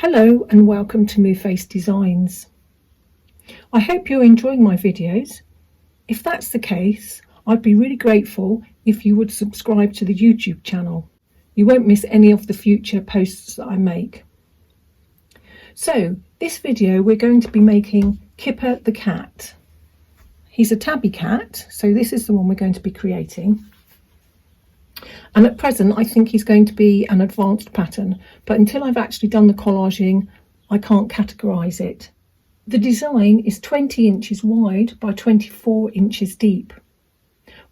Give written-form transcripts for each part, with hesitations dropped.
Hello and welcome to Moonface Designs. I hope you're enjoying my videos. If that's the case, I'd be really grateful if you would subscribe to the YouTube channel. You won't miss any of the future posts that I make. So this video we're going to be making Kipper the cat. He's a tabby cat, so this is the one we're going to be creating. And at present I think he's going to be an advanced pattern, but until I've actually done the collaging I can't categorise it. The design is 20 inches wide by 24 inches deep.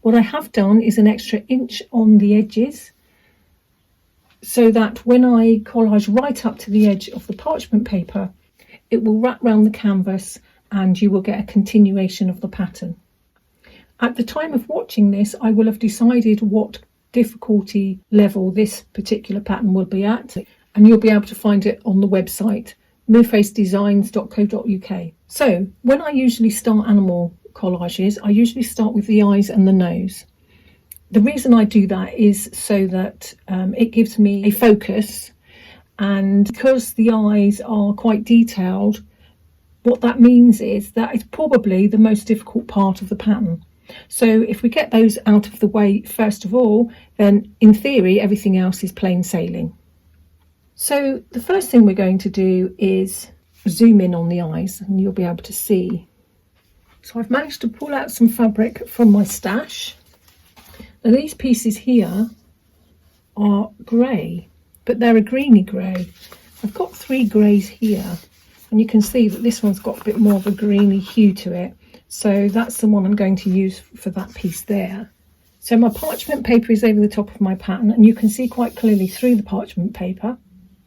What I have done is an extra inch on the edges so that when I collage right up to the edge of the parchment paper it will wrap round the canvas and you will get a continuation of the pattern. At the time of watching this I will have decided what difficulty level this particular pattern will be at, and you'll be able to find it on the website moonfacedesigns.co.uk. So when I usually start animal collages I usually start with the eyes and the nose. The reason I do that is so that it gives me a focus, and because the eyes are quite detailed, what that means is that it's probably the most difficult part of the pattern. So if we get those out of the way first of all, then in theory everything else is plain sailing. So the first thing we're going to do is zoom in on the eyes and you'll be able to see. So I've managed to pull out some fabric from my stash. Now these pieces here are grey, but they're a greeny grey. I've got 3 greys here and you can see that this one's got a bit more of a greeny hue to it. So that's the one I'm going to use for that piece there. So my parchment paper is over the top of my pattern and you can see quite clearly through the parchment paper.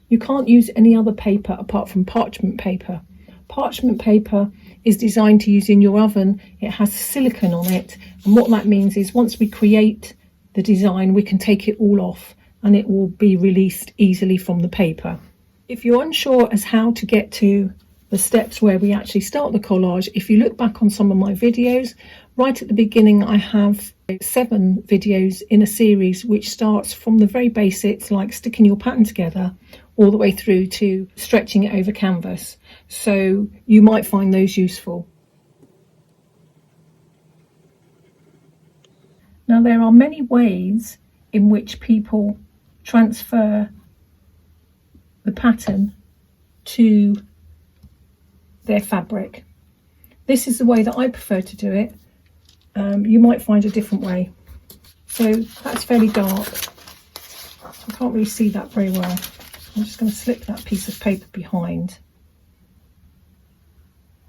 You can't use any other paper apart from parchment paper. Parchment paper is designed to use in your oven. It has silicone on it, and what that means is once we create the design we can take it all off and it will be released easily from the paper. If you're unsure as how to get to the steps where we actually start the collage, if you look back on some of my videos, right at the beginning I have 7 videos in a series which starts from the very basics like sticking your pattern together all the way through to stretching it over canvas, so you might find those useful. Now there are many ways in which people transfer the pattern to their fabric. This is the way that I prefer to do it. You might find a different way. So that's fairly dark, I can't really see that very well. I'm just going to slip that piece of paper behind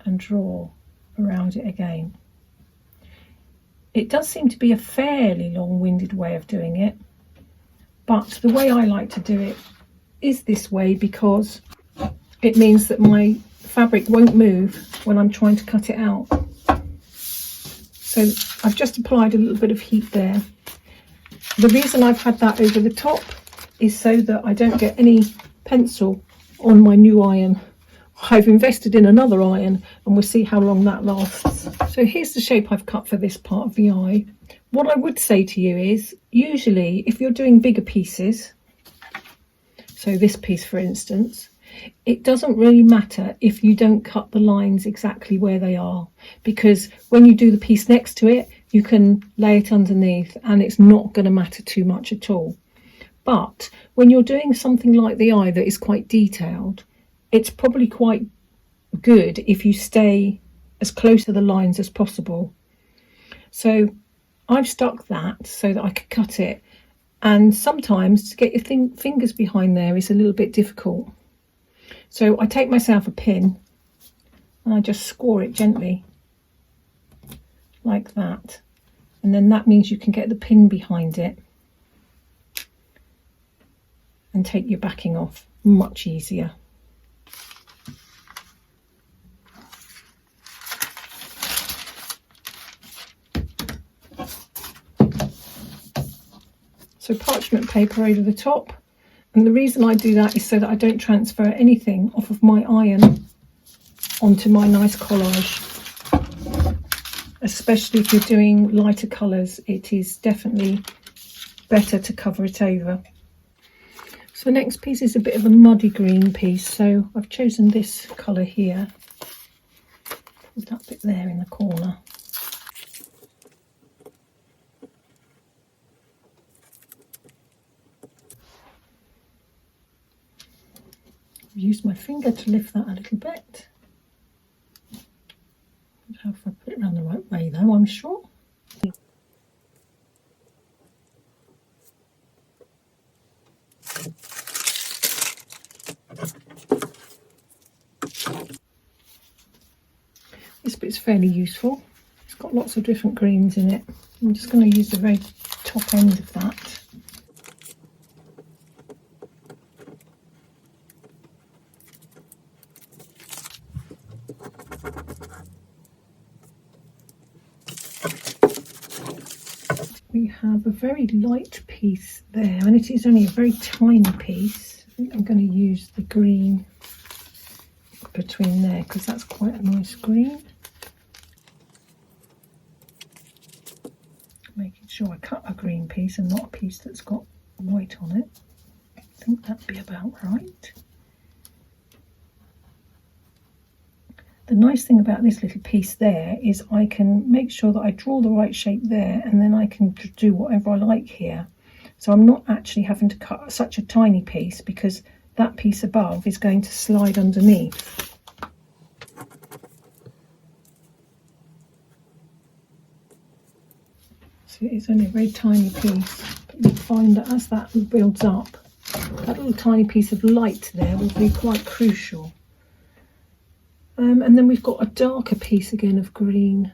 and draw around it again. It does seem to be a fairly long-winded way of doing it, but the way I like to do it is this way because it means that my fabric won't move when I'm trying to cut it out. So I've just applied a little bit of heat there. The reason I've had that over the top is so that I don't get any pencil on my new iron. I've invested in another iron and we'll see how long that lasts. So here's the shape I've cut for this part of the eye. What I would say to you is usually if you're doing bigger pieces, so this piece for instance, it doesn't really matter if you don't cut the lines exactly where they are, because when you do the piece next to it you can lay it underneath and it's not going to matter too much at all. But when you're doing something like the eye that is quite detailed, it's probably quite good if you stay as close to the lines as possible. So I've stuck that so that I could cut it, and sometimes to get your fingers behind there is a little bit difficult. So I take myself a pin and I just score it gently like that, and then that means you can get the pin behind it and take your backing off much easier. So parchment paper over the top. And the reason I do that is so that I don't transfer anything off of my iron onto my nice collage. Especially if you're doing lighter colours, it is definitely better to cover it over. So the next piece is a bit of a muddy green piece, so I've chosen this colour here. Put that bit there in the corner. Use my finger to lift that a little bit. How if I put it around the right way though, I'm sure. This bit's fairly useful. It's got lots of different greens in it. I'm just going to use the very top end of that. We have a very light piece there, and it is only a very tiny piece. I think I'm going to use the green between there because that's quite a nice green. Making sure I cut a green piece and not a piece that's got white on it. I think that'd be about right. The nice thing about this little piece there is I can make sure that I draw the right shape there, and then I can do whatever I like here. So I'm not actually having to cut such a tiny piece because that piece above is going to slide underneath. So it's only a very tiny piece, but you'll find that as that builds up, that little tiny piece of light there will be quite crucial. And then we've got a darker piece again of green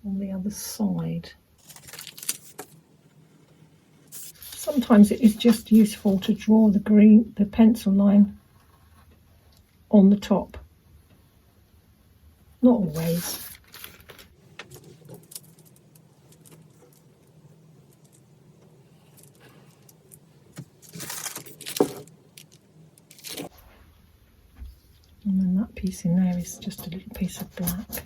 on the other side. Sometimes it is just useful to draw the pencil line on the top. Not always. And then that piece in there is just a little piece of black.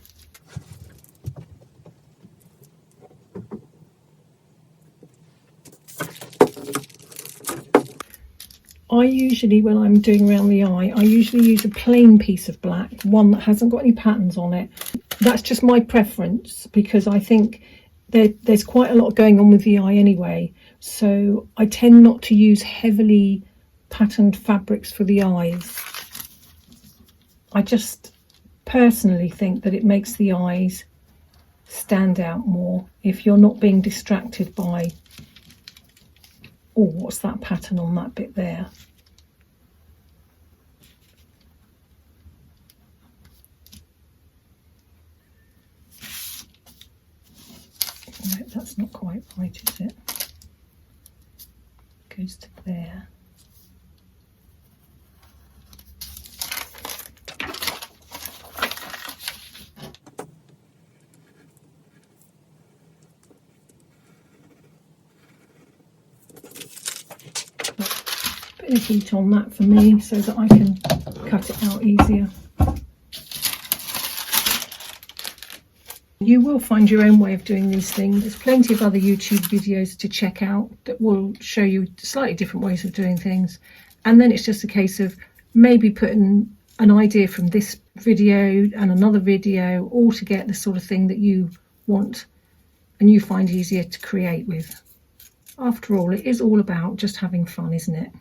I usually, when I'm doing around the eye, I usually use a plain piece of black, one that hasn't got any patterns on it. That's just my preference because I think there's quite a lot going on with the eye anyway. So I tend not to use heavily patterned fabrics for the eyes. I just personally think that it makes the eyes stand out more if you're not being distracted by, oh, what's that pattern on that bit there? No, that's not quite right, is it? It goes to there. Bit of heat on that for me so that I can cut it out easier. You will find your own way of doing these things. There's plenty of other YouTube videos to check out that will show you slightly different ways of doing things, and then it's just a case of maybe putting an idea from this video and another video all to get the sort of thing that you want and you find easier to create with. After all, it is all about just having fun, isn't it?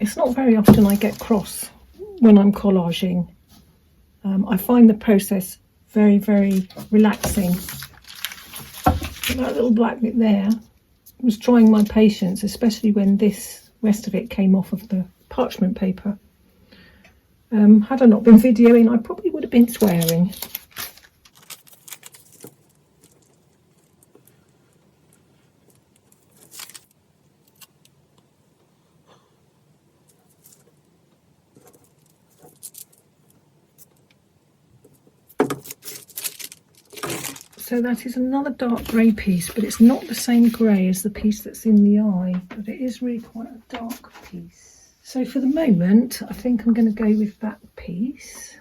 It's not very often I get cross when I'm collaging. I find the process very, very relaxing. That little black bit there was trying my patience, especially when this rest of it came off of the parchment paper. Had I not been videoing, I probably would have been swearing. So that is another dark grey piece, but it's not the same grey as the piece that's in the eye, but it is really quite a dark piece. So for the moment, I think I'm going to go with that piece.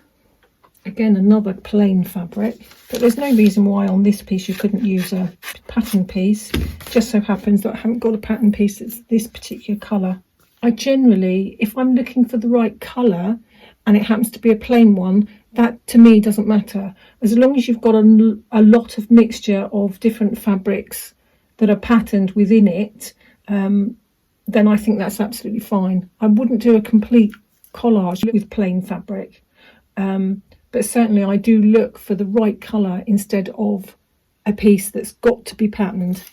Again, another plain fabric, but there's no reason why on this piece you couldn't use a pattern piece. It just so happens that I haven't got a pattern piece that's this particular colour. I generally, if I'm looking for the right colour and it happens to be a plain one, that to me doesn't matter. As long as you've got a lot of mixture of different fabrics that are patterned within it, then I think that's absolutely fine. I wouldn't do a complete collage with plain fabric. But certainly I do look for the right colour instead of a piece that's got to be patterned.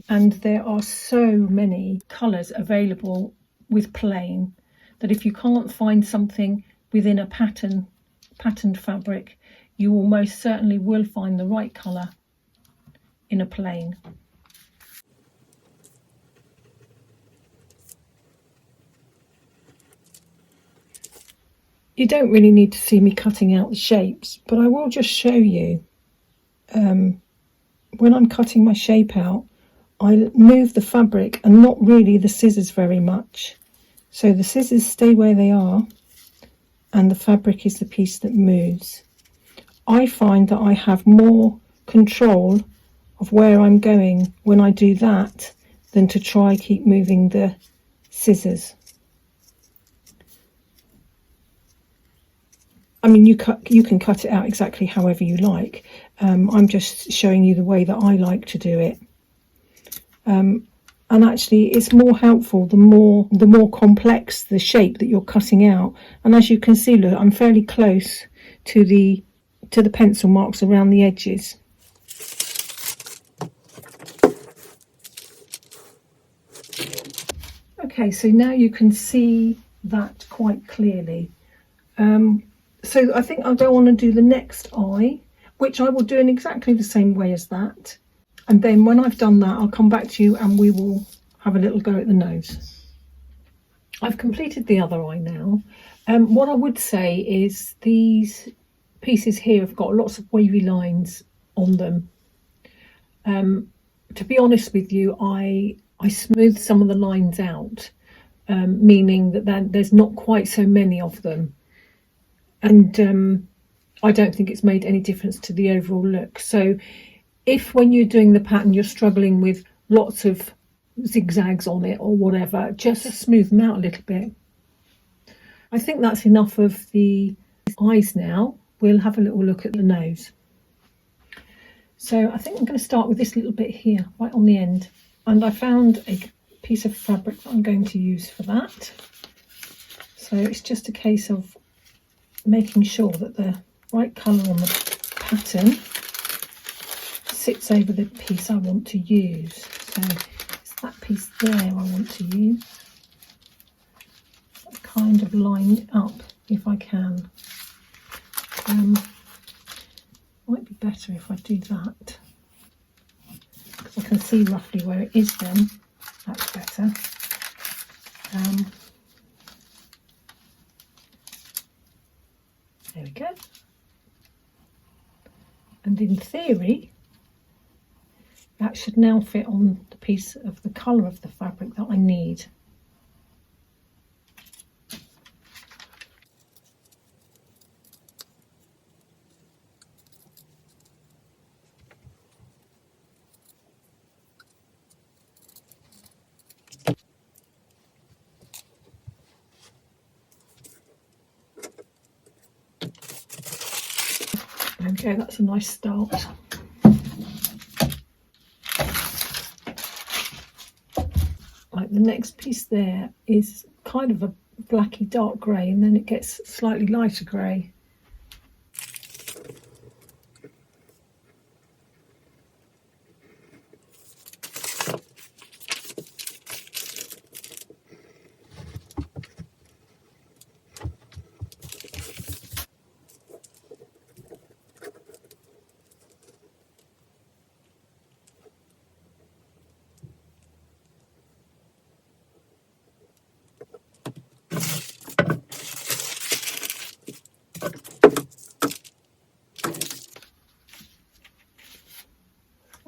And there are so many colours available with plain that if you can't find something within a patterned fabric, you almost certainly will find the right colour in a plain. You don't really need to see me cutting out the shapes, but I will just show you. When I'm cutting my shape out, I move the fabric and not really the scissors very much. So the scissors stay where they are and the fabric is the piece that moves. I find that I have more control of where I'm going when I do that than to try keep moving the scissors. I mean, you can cut it out exactly however you like. I'm just showing you the way that I like to do it. And actually, it's more helpful the more complex the shape that you're cutting out. And as you can see, look, I'm fairly close to the pencil marks around the edges. Okay, so now you can see that quite clearly. So I think I'll go on and do the next eye, which I will do in exactly the same way as that. And then when I've done that, I'll come back to you and we will have a little go at the nose. I've completed the other eye now. What I would say is these pieces here have got lots of wavy lines on them. To be honest with you, I smoothed some of the lines out, meaning that there's not quite so many of them. And I don't think it's made any difference to the overall look. So if when you're doing the pattern you're struggling with lots of zigzags on it or whatever, just smooth them out a little bit. I think that's enough of the eyes now. We'll have a little look at the nose. So I think I'm going to start with this little bit here, right on the end. And I found a piece of fabric that I'm going to use for that. So it's just a case of making sure that the right colour on the pattern sits over the piece I want to use. So it's that piece there I want to use. Kind of line it up if I can. Might be better if I do that, because I can see roughly where it is then. That's better. There we go. And in theory, that should now fit on the piece of the colour of the fabric that I need. Okay, that's a nice start. Like the next piece there is kind of a blacky dark grey, and then it gets slightly lighter grey.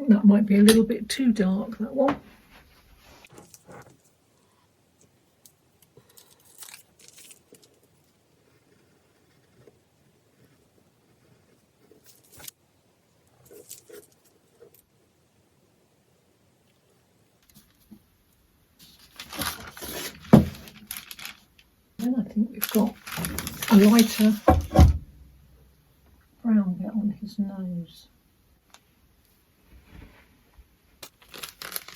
That might be a little bit too dark, that one. Then I think we've got a lighter brown bit on his nose.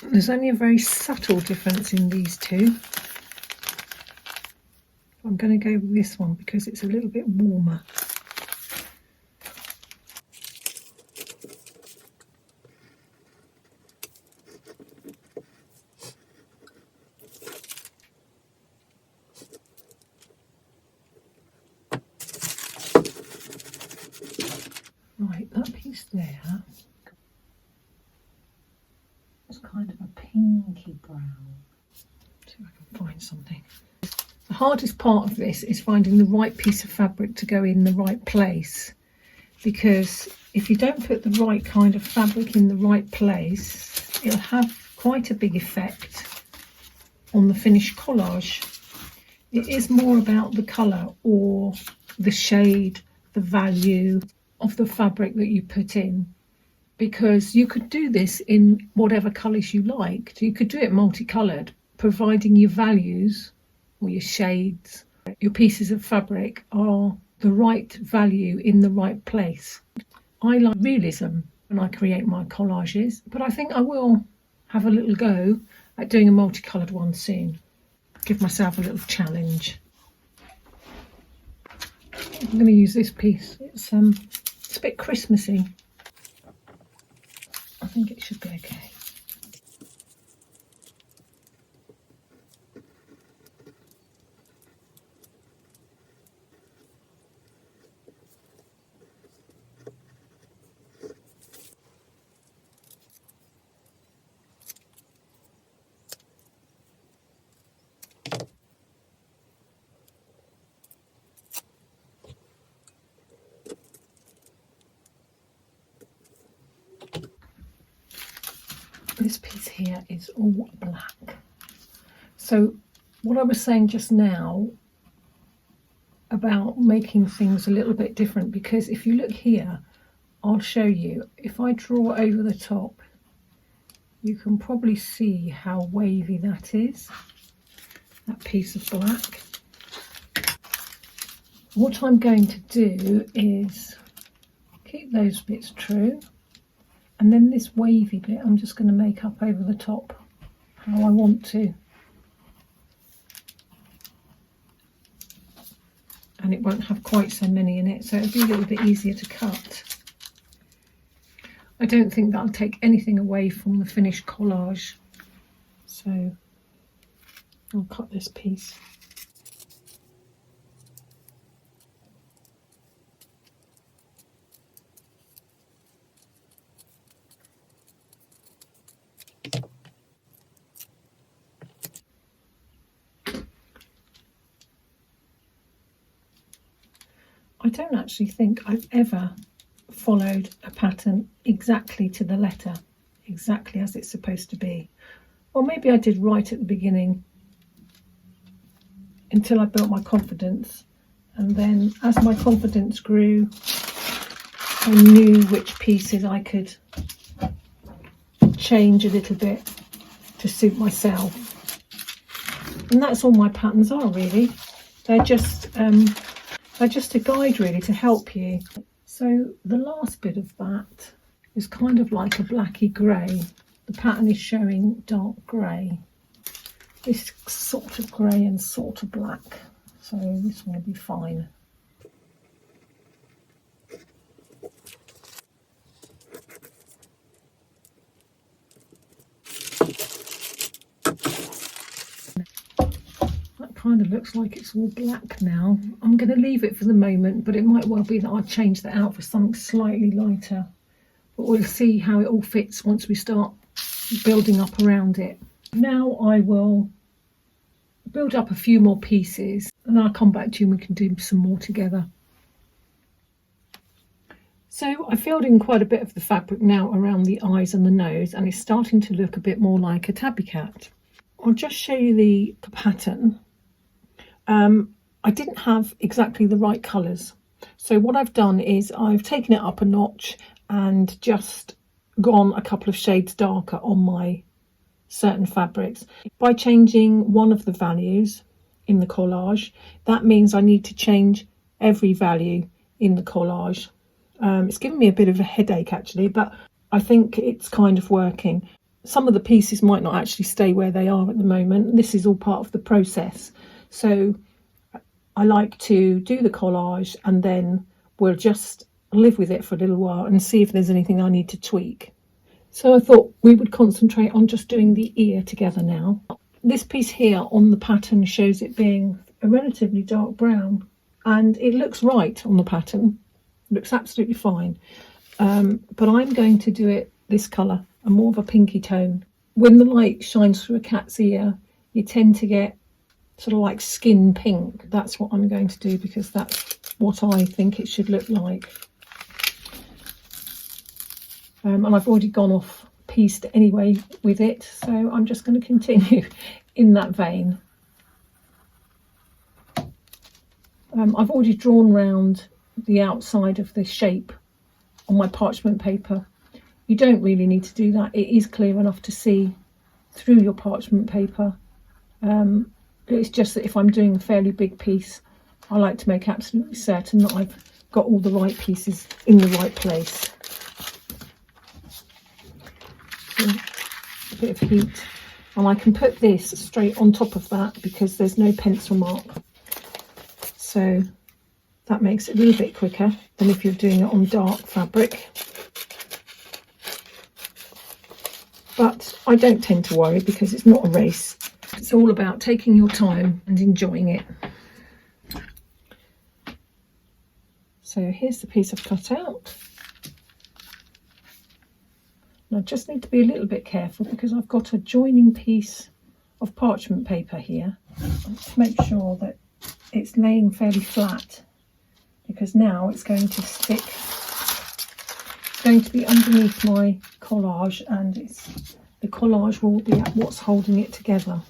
There's only a very subtle difference in these two. I'm going to go with this one because it's a little bit warmer. Right, that piece there is kind of a pinky brown. See if I can find something. The hardest part of this is finding the right piece of fabric to go in the right place, because if you don't put the right kind of fabric in the right place, it'll have quite a big effect on the finished collage. It is more about the colour or the shade, the value of the fabric that you put in, because you could do this in whatever colours you liked. You could do it multicoloured, providing your values or your shades, your pieces of fabric are the right value in the right place. I like realism when I create my collages, but I think I will have a little go at doing a multicoloured one soon. Give myself a little challenge. I'm going to use this piece. It's a bit Christmassy. I think it should be okay. This piece here is all black. So what I was saying just now about making things a little bit different, because if you look here, I'll show you, if I draw over the top, you can probably see how wavy that is, that piece of black. What I'm going to do is keep those bits true, and then this wavy bit I'm just going to make up over the top how I want to. And it won't have quite so many in it, so it'll be a little bit easier to cut. I don't think that'll take anything away from the finished collage, so I'll cut this piece. I don't actually think I've ever followed a pattern exactly to the letter, exactly as it's supposed to be. Or maybe I did right at the beginning until I built my confidence, and then as my confidence grew, I knew which pieces I could change a little bit to suit myself. And that's all my patterns are, really. They're just a guide, really, to help you. So the last bit of that is kind of like a blacky grey. The pattern is showing dark grey. This sort of grey and sort of black. So this one will be fine. Kind of looks like it's all black now. I'm going to leave it for the moment, but it might well be that I'll change that out for something slightly lighter. But we'll see how it all fits once we start building up around it. Now I will build up a few more pieces and then I'll come back to you and we can do some more together. So I filled in quite a bit of the fabric now around the eyes and the nose, and it's starting to look a bit more like a tabby cat. I'll just show you the pattern. I didn't have exactly the right colours. So what I've done is I've taken it up a notch and just gone a couple of shades darker on my certain fabrics. By changing one of the values in the collage, that means I need to change every value in the collage. It's given me a bit of a headache actually, but I think it's kind of working. Some of the pieces might not actually stay where they are at the moment. This is all part of the process. So I like to do the collage and then we'll just live with it for a little while and see if there's anything I need to tweak. So I thought we would concentrate on just doing the ear together now. This piece here on the pattern shows it being a relatively dark brown, and it looks right on the pattern. It looks absolutely fine. But I'm going to do it this colour, a more of a pinky tone. When the light shines through a cat's ear, you tend to get sort of like skin pink. That's what I'm going to do because that's what I think it should look like. And I've already gone off pieced anyway with it, so I'm just going to continue in that vein. I've already drawn round the outside of the shape on my parchment paper. You don't really need to do that. It is clear enough to see through your parchment paper. It's just that if I'm doing a fairly big piece, I like to make absolutely certain that I've got all the right pieces in the right place. So, a bit of heat, and I can put this straight on top of that because there's no pencil mark. So that makes it a little bit quicker than if you're doing it on dark fabric. But I don't tend to worry because it's not a race. It's all about taking your time and enjoying it. So here's the piece I've cut out. And I just need to be a little bit careful because I've got a joining piece of parchment paper here. To make sure that it's laying fairly flat, because now it's going to stick. It's going to be underneath my collage, and the collage will be what's holding it together.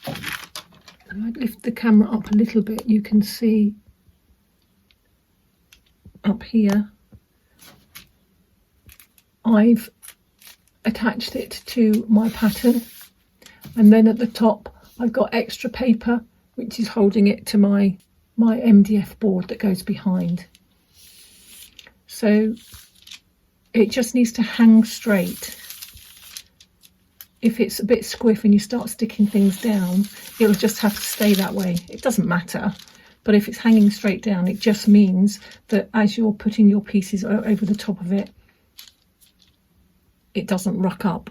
If I lift the camera up a little bit, you can see up here I've attached it to my pattern, and then at the top I've got extra paper which is holding it to my MDF board that goes behind. So it just needs to hang straight. If it's a bit squiff and you start sticking things down, it'll just have to stay that way. It doesn't matter. But if it's hanging straight down, it just means that as you're putting your pieces over the top of it, it doesn't ruck up.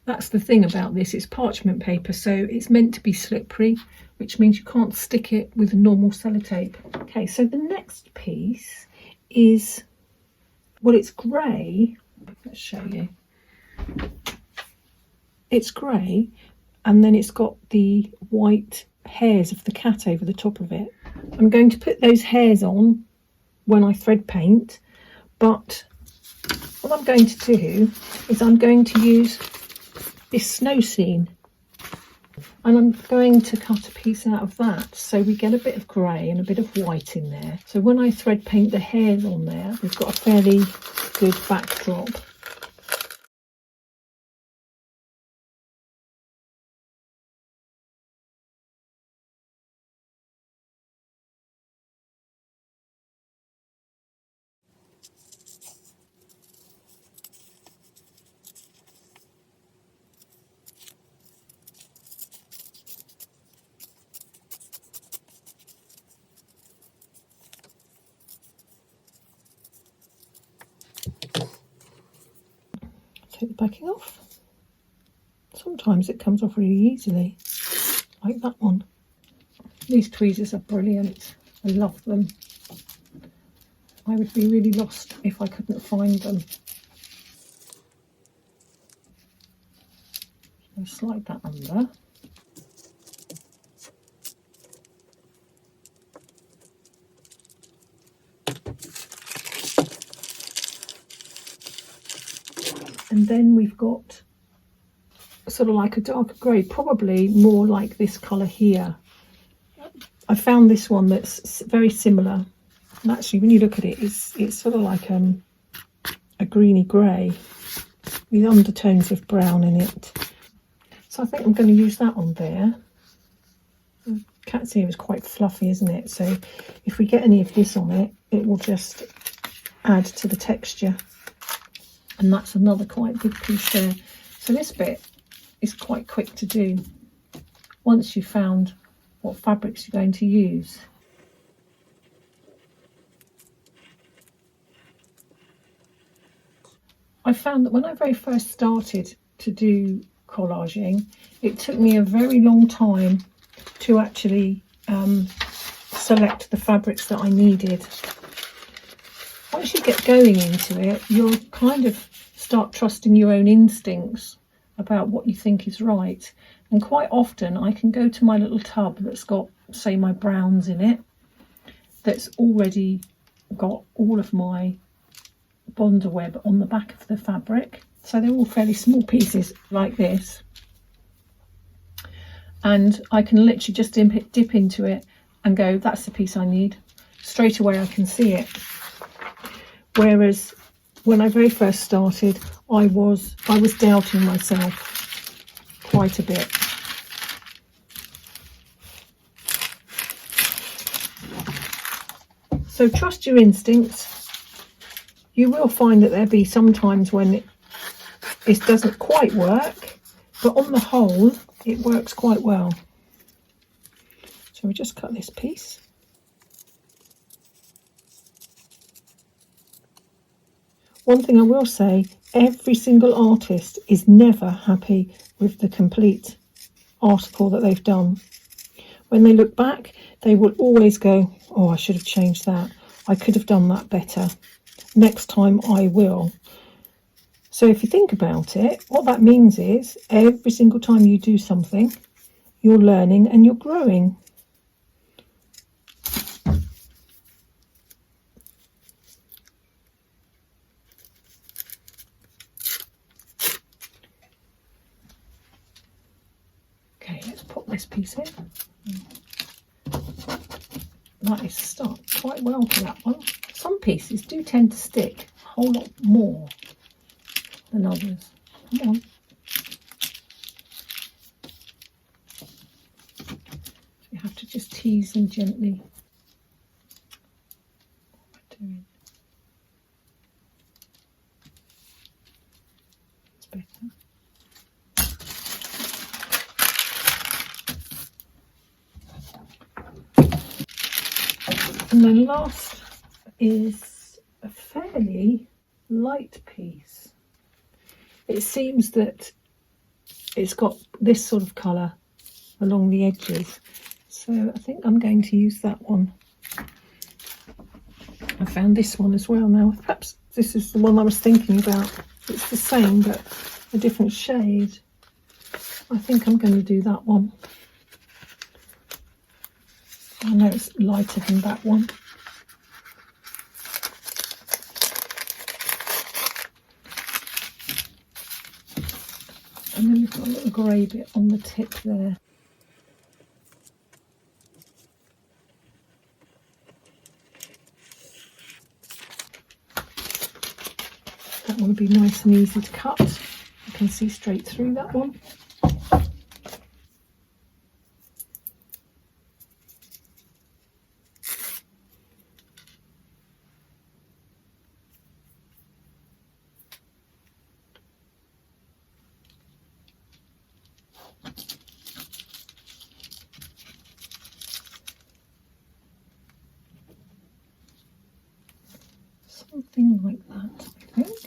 That's the thing about this, it's parchment paper, so it's meant to be slippery, which means you can't stick it with normal sellotape. Okay, so the next piece is, well, it's grey. Let's show you. It's grey, and then it's got the white hairs of the cat over the top of it. I'm going to put those hairs on when I thread paint, but what I'm going to do is I'm going to use this snow scene, and I'm going to cut a piece out of that so we get a bit of grey and a bit of white in there. So when I thread paint the hairs on there, we've got a fairly good backdrop. Take the backing off. Sometimes it comes off really easily, like that one. These tweezers are brilliant. I love them. I would be really lost if I couldn't find them. I'll slide that under. And then we've got sort of like a darker grey, probably more like this colour here. I found this one that's very similar, and actually when you look at it, it's sort of like a greeny grey with undertones of brown in it. So I think I'm going to use that on there. The cat's ear is quite fluffy, isn't it? So if we get any of this on it, it will just add to the texture. And that's another quite good piece there. So this bit is quite quick to do once you've found what fabrics you're going to use. I found that when I very first started to do collaging, it took me a very long time to actually select the fabrics that I needed. Once you get going into it, you'll kind of start trusting your own instincts about what you think is right. And quite often I can go to my little tub that's got, say, my browns in it, that's already got all of my bonder web on the back of the fabric. So they're all fairly small pieces like this. And I can literally just dip into it and go, that's the piece I need. Straight away I can see it. Whereas when I very first started, I was doubting myself quite a bit. So trust your instincts. You will find that there'll be some times when it doesn't quite work, but on the whole, it works quite well. So we just cut this piece. One thing I will say, every single artist is never happy with the complete article that they've done. When they look back, they will always go, oh, I should have changed that. I could have done that better. Next time I will. So if you think about it, what that means is every single time you do something, you're learning and you're growing. Okay, let's put this piece in. That is stuck quite well for that one. Some pieces do tend to stick a whole lot more than others. Come on. You have to just tease them gently. What am I doing? It's better. And then last is a fairly light piece. It seems that it's got this sort of colour along the edges, so I think I'm going to use that one. I found this one as well now. Perhaps this is the one I was thinking about. It's the same but a different shade. I think I'm going to do that one. I know it's lighter than that one. And then we've got a little grey bit on the tip there. That one will be nice and easy to cut. You can see straight through that one. Something like that, I think.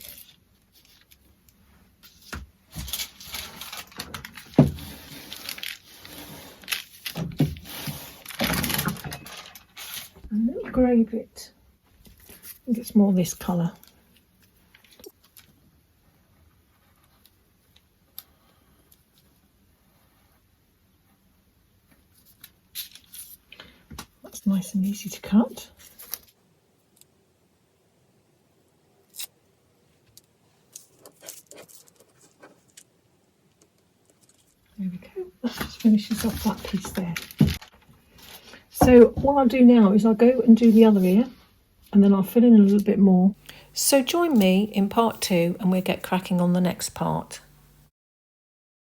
A little grey bit. I think it's more this colour. That's nice and easy to cut. There we go. That just finishes off that piece there. So what I'll do now is I'll go and do the other ear, and then I'll fill in a little bit more. So join me in part 2 and we'll get cracking on the next part.